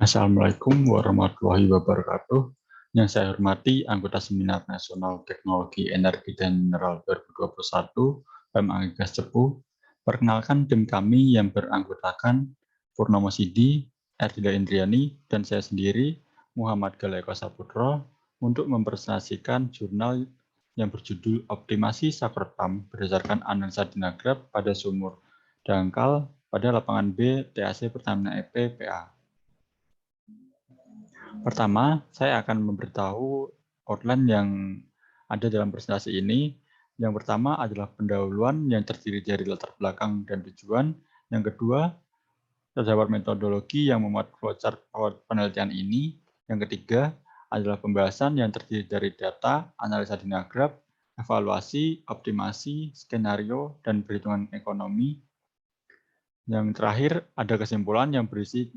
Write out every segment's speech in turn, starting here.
Assalamualaikum warahmatullahi wabarakatuh. Yang saya hormati anggota Seminar Nasional Teknologi Energi dan Mineral 2021 BEM Angigas Cepu. Perkenalkan tim kami yang beranggotakan Purnomo Sidi, Erdila Indriani, dan saya sendiri, Muhammad Galaiko Saputro, untuk mempresentasikan jurnal yang berjudul Optimasi Sakerpam berdasarkan analisa Dinagrap pada sumur dangkal pada lapangan B TAC Pertamina EP PA. Pertama, saya akan memberitahu outline yang ada dalam presentasi ini. Yang pertama adalah pendahuluan yang terdiri dari latar belakang dan tujuan. Yang kedua, terdapat metodologi yang memuat flowchart penelitian ini. Yang ketiga adalah pembahasan yang terdiri dari data, analisa Dinagrap, evaluasi, optimasi, skenario, dan perhitungan ekonomi. Yang terakhir ada kesimpulan yang berisi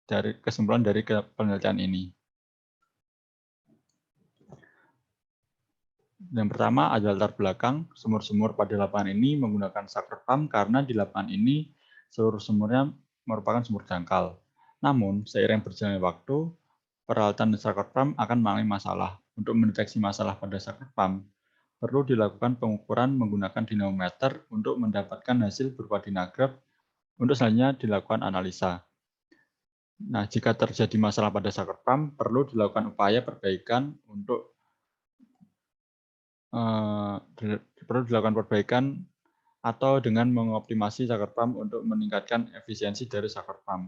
dari penelitian ini. Yang pertama adalah latar belakang. Sumur-sumur pada lapangan ini menggunakan sakerpam karena di lapangan ini seluruh sumurnya merupakan sumur dangkal. Namun, seiring berjalannya waktu, peralatan sakerpam akan mengalami masalah. Untuk mendeteksi masalah pada sakerpam, perlu dilakukan pengukuran menggunakan dinamometer untuk mendapatkan hasil berupa dinagrap. Untuk selanjutnya dilakukan analisa. Nah, jika terjadi masalah pada sakerpam, perlu dilakukan upaya perbaikan untuk perlu dilakukan perbaikan atau dengan mengoptimasi sakerpam untuk meningkatkan efisiensi dari sakerpam.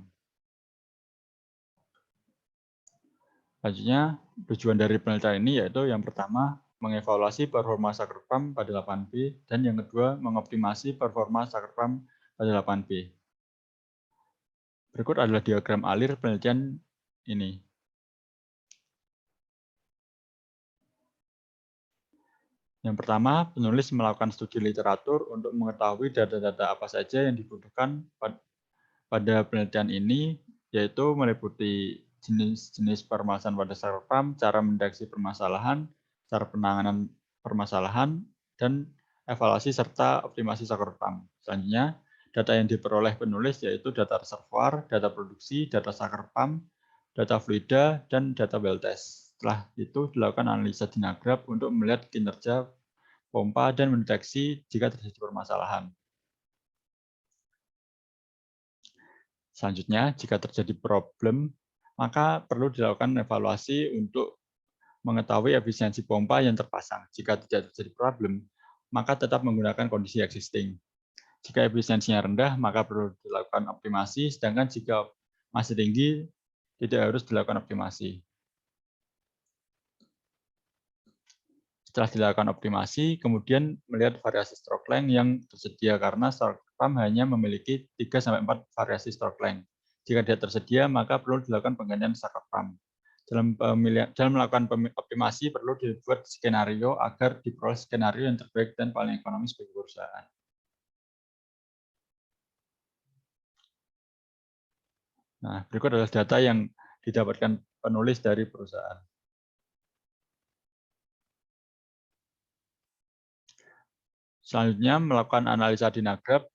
Selanjutnya, tujuan dari penelitian ini yaitu yang pertama, mengevaluasi performa sakerpam pada lapangan B, dan yang kedua, mengoptimasi performa sakerpam pada lapangan B. Berikut adalah diagram alir penelitian ini. Yang pertama, penulis melakukan studi literatur untuk mengetahui data-data apa saja yang dibutuhkan pada penelitian ini, yaitu meliputi jenis-jenis permasalahan pada sakerpam, cara mendeteksi permasalahan, cara penanganan permasalahan, dan evaluasi serta optimasi sakerpam. Selanjutnya, data yang diperoleh penulis yaitu data reservoir, data produksi, data sakerpam, data fluida, dan data well test. Setelah itu dilakukan analisa Dinagrap untuk melihat kinerja pompa dan mendeteksi jika terjadi permasalahan. Selanjutnya, jika terjadi problem, maka perlu dilakukan evaluasi untuk mengetahui efisiensi pompa yang terpasang. Jika tidak terjadi problem, maka tetap menggunakan kondisi existing. Jika efisiensinya rendah, maka perlu dilakukan optimasi, sedangkan jika masih tinggi, tidak harus dilakukan optimasi. Setelah dilakukan optimasi, kemudian melihat variasi stroke length yang tersedia karena sakerpam hanya memiliki 3-4 variasi stroke length. Jika tidak tersedia, maka perlu dilakukan penggantian sakerpam. Dalam melakukan optimasi, perlu dibuat skenario agar diperoleh skenario yang terbaik dan paling ekonomis bagi perusahaan. Nah, berikut adalah data yang didapatkan penulis dari perusahaan. Selanjutnya, melakukan analisa Dinagrap.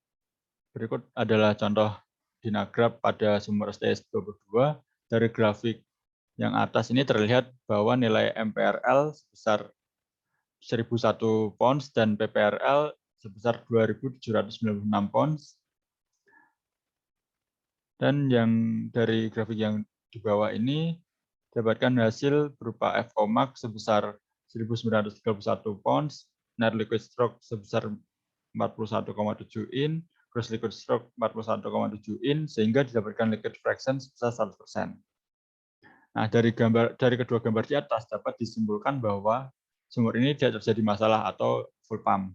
Berikut adalah contoh Dinagrap pada sumur STS 22. Dari grafik yang atas ini terlihat bahwa nilai MPRL sebesar 1.001 pounds dan PPRL sebesar 2.796 pounds. Dan yang dari grafik yang di bawah ini dapatkan hasil berupa FO max sebesar 1.931 pounds, net liquid stroke sebesar 41,7 in, gross liquid stroke 41,7 in, sehingga didapatkan liquid fraction sebesar 100%. Nah, dari kedua gambar di atas dapat disimpulkan bahwa sumur ini tidak terjadi masalah atau full pump.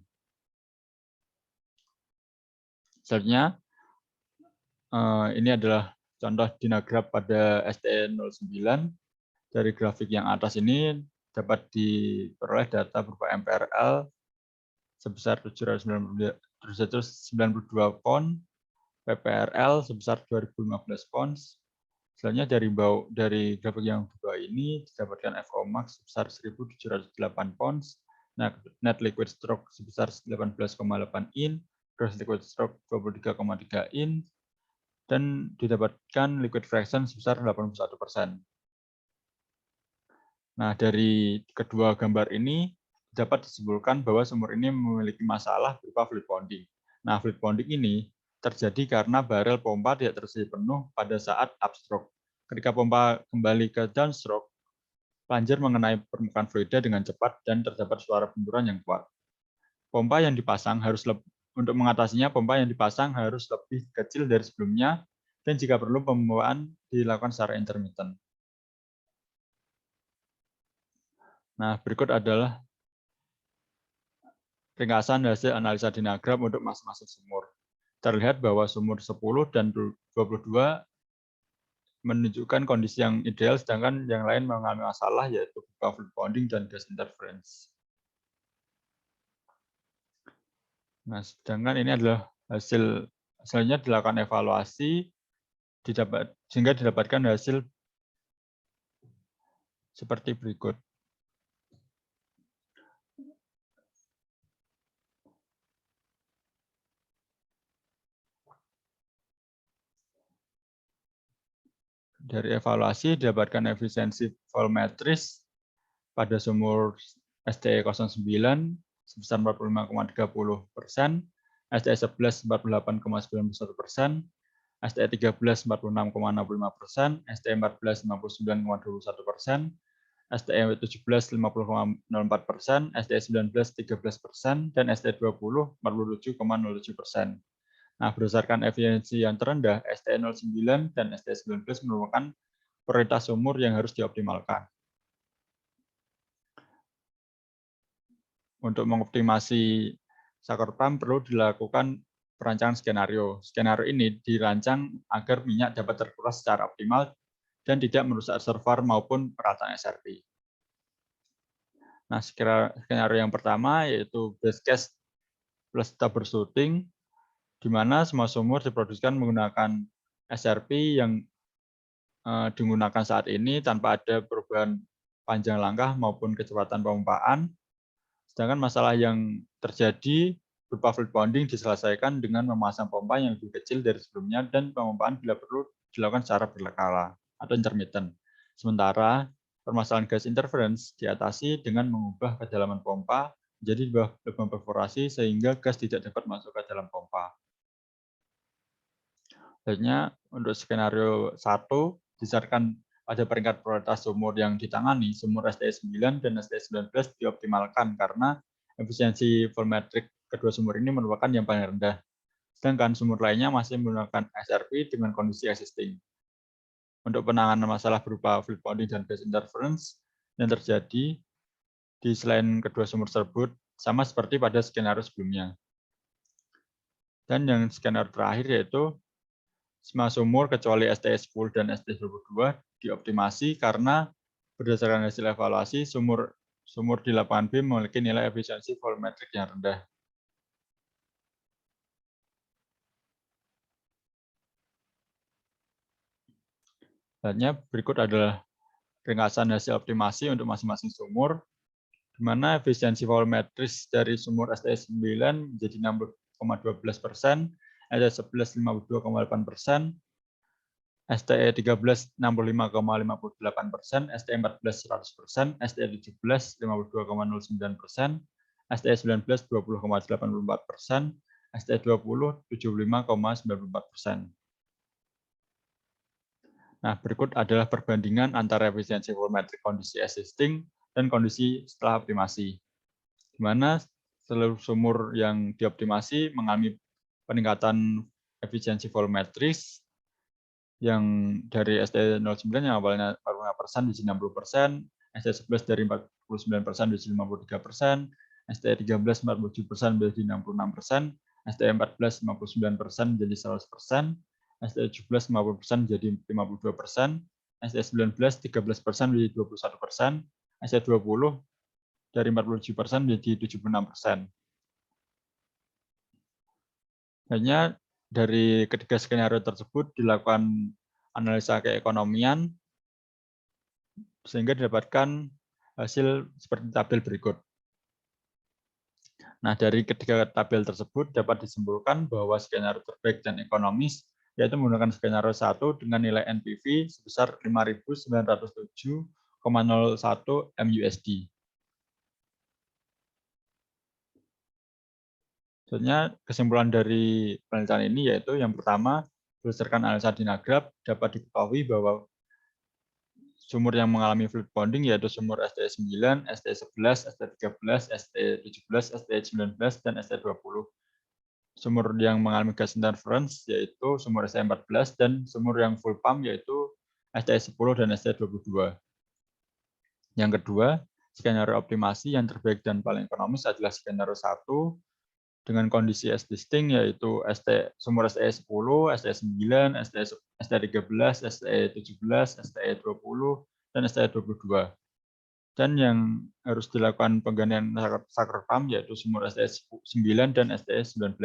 Selanjutnya, ini adalah contoh Dinagrap pada STE09. Dari grafik yang atas ini dapat diperoleh data berupa MPRL sebesar 792 pound, PPRL sebesar 2015 pounds. Selanjutnya dari grafik yang di bawah ini didapatkan FO max sebesar 1.708 pounds, net liquid stroke sebesar 18,8 in, gross liquid stroke 23,3 in, dan didapatkan liquid fraction sebesar 81%. Nah, dari kedua gambar ini dapat disimpulkan bahwa sumur ini memiliki masalah berupa fluid bonding. Nah, fluid bonding ini terjadi karena barel pompa tidak terisi penuh pada saat upstroke. Ketika pompa kembali ke downstroke, plunger mengenai permukaan fluida dengan cepat dan terdapat suara benturan yang kuat. Pompa yang dipasang untuk mengatasinya, pompa yang dipasang harus lebih kecil dari sebelumnya dan jika perlu pembawaan dilakukan secara intermittent. Nah, berikut adalah ringkasan hasil analisa dinagram untuk masing-masing sumur. Terlihat bahwa sumur 10 dan 22 menunjukkan kondisi yang ideal, sedangkan yang lain mengalami masalah yaitu berupa fluid bonding dan gas interference. Nah, sedangkan ini adalah hasilnya dilakukan evaluasi sehingga didapatkan hasil seperti berikut. Dari evaluasi didapatkan efisiensi volumetris pada sumur STE 09 sebesar 45,30%, STE 11 48,91%, STE 13 46,65%, STE 14 59,21%, STE 17 50,04%, STE 19 13%, dan STE 20 47,07%. Nah, berdasarkan efisiensi yang terendah, STE 09 dan STE 19 merupakan prioritas sumur yang harus dioptimalkan. Untuk mengoptimasi sucker pump perlu dilakukan perancangan skenario. Skenario ini dirancang agar minyak dapat terkuras secara optimal dan tidak merusak reservoir maupun peralatan SRP. Nah, skenario yang pertama yaitu base case plus troubleshooting, di mana semua sumur diproduksikan menggunakan SRP yang digunakan saat ini tanpa ada perubahan panjang langkah maupun kecepatan pemompaan. Sedangkan masalah yang terjadi berupa fluid bonding diselesaikan dengan memasang pompa yang lebih kecil dari sebelumnya dan pemompaan bila perlu dilakukan secara berkala atau intermittent. Sementara permasalahan gas interference diatasi dengan mengubah kedalaman pompa menjadi lubang perforasi sehingga gas tidak dapat masuk ke dalam pompa. Selanjutnya untuk skenario 1 disarankan pada peringkat prioritas sumur yang ditangani, sumur STE 9 dan STE 19 dioptimalkan karena efisiensi volumetrik kedua sumur ini merupakan yang paling rendah. Sedangkan sumur lainnya masih menggunakan SRP dengan kondisi existing. Untuk penanganan masalah berupa fluid bonding dan gas interference yang terjadi di selain kedua sumur tersebut sama seperti pada skenario sebelumnya. Dan yang skenario terakhir yaitu semua sumur kecuali STE 10 dan STE 22 dioptimasi karena berdasarkan hasil evaluasi sumur di lapangan B memiliki nilai efisiensi volumetrik yang rendah. Selanjutnya berikut adalah ringkasan hasil optimasi untuk masing-masing sumur, di mana efisiensi volumetris dari sumur STE 9 menjadi 60,12%, STE 11 52,8%, STE 13 65,58%, STE 14 100%, STE 17 52,09%, STE 19 20,84%, STE 20 75,94%. Nah, berikut adalah perbandingan antara efisiensi volumetrik kondisi existing dan kondisi setelah optimasi, di mana seluruh sumur yang dioptimasi mengalami peningkatan efisiensi volumetris yang dari STE 09 yang awalnya 45% menjadi 60%, STE 11 dari 49% menjadi 53%, STE 13 47% menjadi 66%, STE 14 59% menjadi 100%, STE 17 50% menjadi 52%, STE 19 13% menjadi 21%, STE 20 dari 47% menjadi 76%. Hanya dari ketiga skenario tersebut dilakukan analisa keekonomian sehingga didapatkan hasil seperti tabel berikut. Nah, dari ketiga tabel tersebut dapat disimpulkan bahwa skenario terbaik dan ekonomis yaitu menggunakan skenario 1 dengan nilai NPV sebesar 5.907,01 MUSD. Sebenarnya kesimpulan dari penelitian ini yaitu yang pertama, berdasarkan analisa Dynagraph dapat diketahui bahwa sumur yang mengalami fluid bonding yaitu sumur STE9, STE11, STE13, STE17, STE19, dan STE20. Sumur yang mengalami gas interference yaitu sumur STE14 dan sumur yang full pump yaitu STE10 dan STE22. Yang kedua, skenario optimasi yang terbaik dan paling ekonomis adalah skenario 1 dengan kondisi existing yaitu sumur STE10, STE9, STE13, STE17, STE20, dan STE22. Dan yang harus dilakukan penggantian sucker pump yaitu sumur STE9 dan STE19.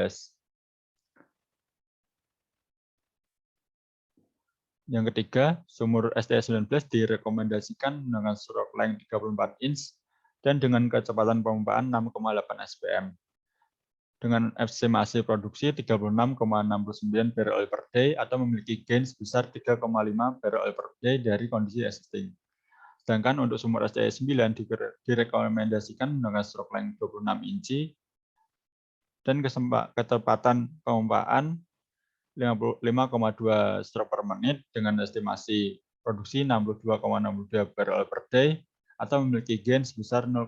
Yang ketiga, sumur STE19 direkomendasikan dengan stroke length 34 inch dan dengan kecepatan pemompaan 6,8 SPM. Dengan estimasi produksi 36,69 barrel oil per day atau memiliki gain sebesar 3,5 barrel oil per day dari kondisi existing. Sedangkan untuk sumur STE9 direkomendasikan dengan stroke length 26 inci dan kecepatan pemompaan 55,2 stroke per menit dengan estimasi produksi 62,62 barrel oil per day atau memiliki gain sebesar 0,51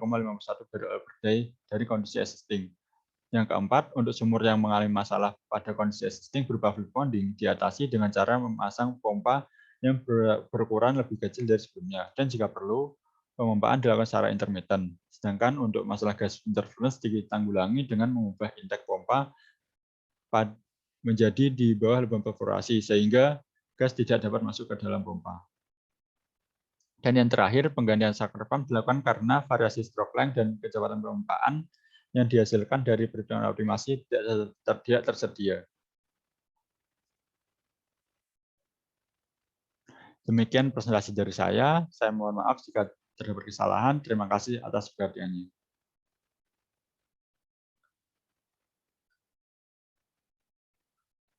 barrel oil per day dari kondisi existing. Yang keempat, untuk sumur yang mengalami masalah pada kondisi existing berupa fluid bonding diatasi dengan cara memasang pompa yang berukuran lebih kecil dari sebelumnya dan jika perlu pemompaan dilakukan secara intermittent. Sedangkan untuk masalah gas interference ditanggulangi dengan mengubah intake pompa menjadi di bawah lubang perforasi sehingga gas tidak dapat masuk ke dalam pompa. Dan yang terakhir, penggantian sucker pump dilakukan karena variasi stroke length dan kecepatan pemompaan yang dihasilkan dari perhitungan optimasi tidak tersedia. Demikian presentasi dari saya. Saya mohon maaf jika terdapat kesalahan. Terima kasih atas perhatiannya.